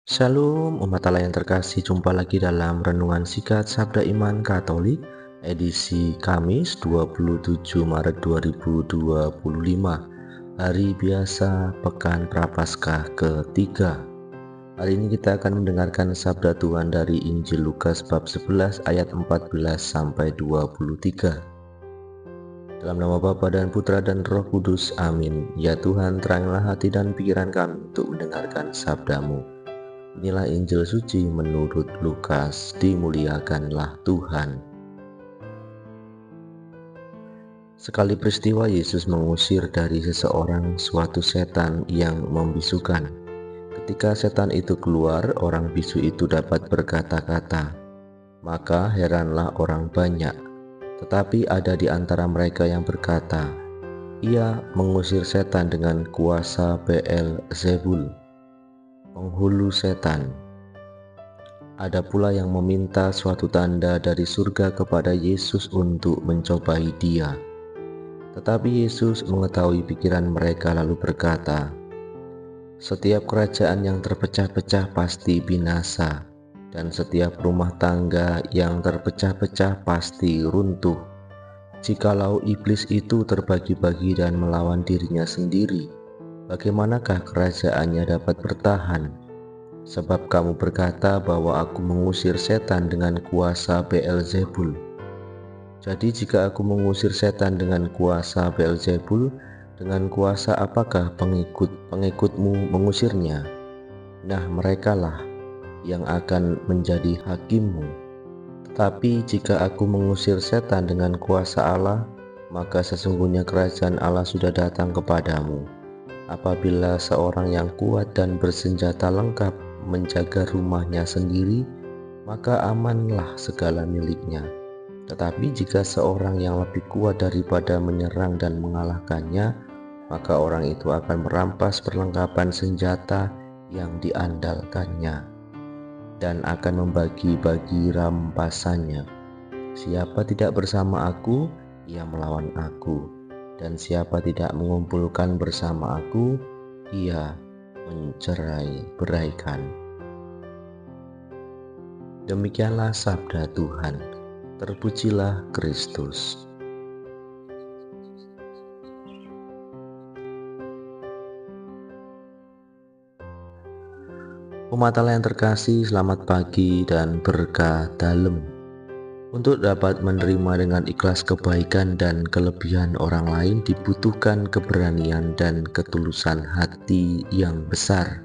Shalom umat Allah yang terkasih, jumpa lagi dalam Renungan Singkat Sabda Iman Katolik edisi Kamis 27 Maret 2025, hari biasa Pekan Prapaskah ketiga. Hari ini kita akan mendengarkan sabda Tuhan dari Injil Lukas bab 11 ayat 14 sampai 23. Dalam nama Bapa dan Putra dan Roh Kudus, amin. Ya Tuhan, teranglah hati dan pikiran kami untuk mendengarkan sabda-Mu. Inilah Injil suci menurut Lukas, dimuliakanlah Tuhan. Sekali peristiwa Yesus mengusir dari seseorang suatu setan yang membisukan. Ketika setan itu keluar, orang bisu itu dapat berkata-kata. Maka heranlah orang banyak. Tetapi ada di antara mereka yang berkata, "Ia mengusir setan dengan kuasa Beelzebul, penghulu setan." Ada pula yang meminta suatu tanda dari surga kepada Yesus untuk mencobai Dia. Tetapi Yesus mengetahui pikiran mereka lalu berkata, "Setiap kerajaan yang terpecah-pecah pasti binasa, dan setiap rumah tangga yang terpecah-pecah pasti runtuh. Jikalau iblis itu terbagi-bagi dan melawan dirinya sendiri, bagaimanakah kerajaannya dapat bertahan? Sebab kamu berkata bahwa aku mengusir setan dengan kuasa Beelzebul. Jadi jika aku mengusir setan dengan kuasa Beelzebul, dengan kuasa apakah pengikut-pengikutmu mengusirnya? Nah, merekalah yang akan menjadi hakimmu. Tetapi jika aku mengusir setan dengan kuasa Allah, maka sesungguhnya kerajaan Allah sudah datang kepadamu. Apabila seorang yang kuat dan bersenjata lengkap menjaga rumahnya sendiri, maka amanlah segala miliknya. Tetapi jika seorang yang lebih kuat daripada menyerang dan mengalahkannya, maka orang itu akan merampas perlengkapan senjata yang diandalkannya dan akan membagi-bagi rampasannya. Siapa tidak bersama aku, ia melawan aku, dan siapa tidak mengumpulkan bersama aku, ia mencerai-beraikan. Demikianlah sabda Tuhan. Terpujilah Kristus. Umat Allah yang terkasih, selamat pagi dan berkah dalem. Untuk dapat menerima dengan ikhlas kebaikan dan kelebihan orang lain dibutuhkan keberanian dan ketulusan hati yang besar.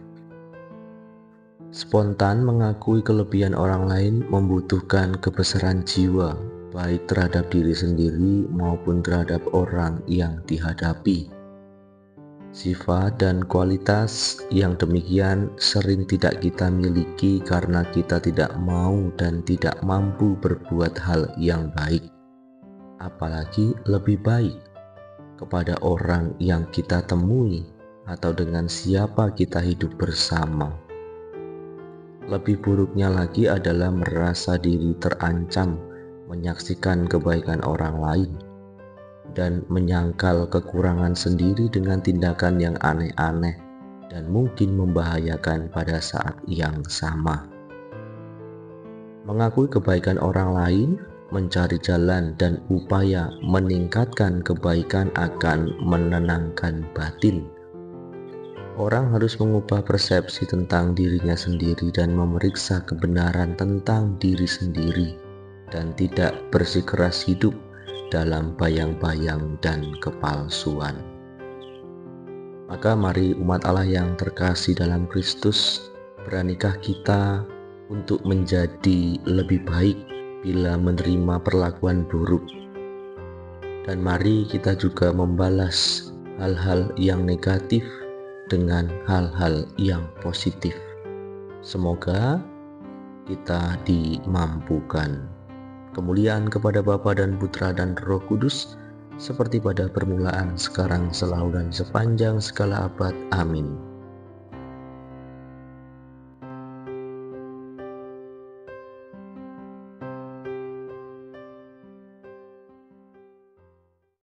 Spontan mengakui kelebihan orang lain membutuhkan kebesaran jiwa, baik terhadap diri sendiri maupun terhadap orang yang dihadapi. Sifat dan kualitas yang demikian sering tidak kita miliki karena kita tidak mau dan tidak mampu berbuat hal yang baik, apalagi lebih baik, kepada orang yang kita temui atau dengan siapa kita hidup bersama. Lebih buruknya lagi adalah merasa diri terancam menyaksikan kebaikan orang lain dan menyangkal kekurangan sendiri dengan tindakan yang aneh-aneh dan mungkin membahayakan pada saat yang sama. Mengakui kebaikan orang lain, mencari jalan dan upaya meningkatkan kebaikan akan menenangkan batin. Orang harus mengubah persepsi tentang dirinya sendiri dan memeriksa kebenaran tentang diri sendiri dan tidak bersikeras hidup dalam bayang-bayang dan kepalsuan. Maka mari umat Allah yang terkasih dalam Kristus, beranikah kita untuk menjadi lebih baik bila menerima perlakuan buruk, dan mari kita juga membalas hal-hal yang negatif dengan hal-hal yang positif. Semoga kita dimampukan. Kemuliaan kepada Bapa dan Putra dan Roh Kudus, seperti pada permulaan, sekarang, selalu, dan sepanjang segala abad. Amin.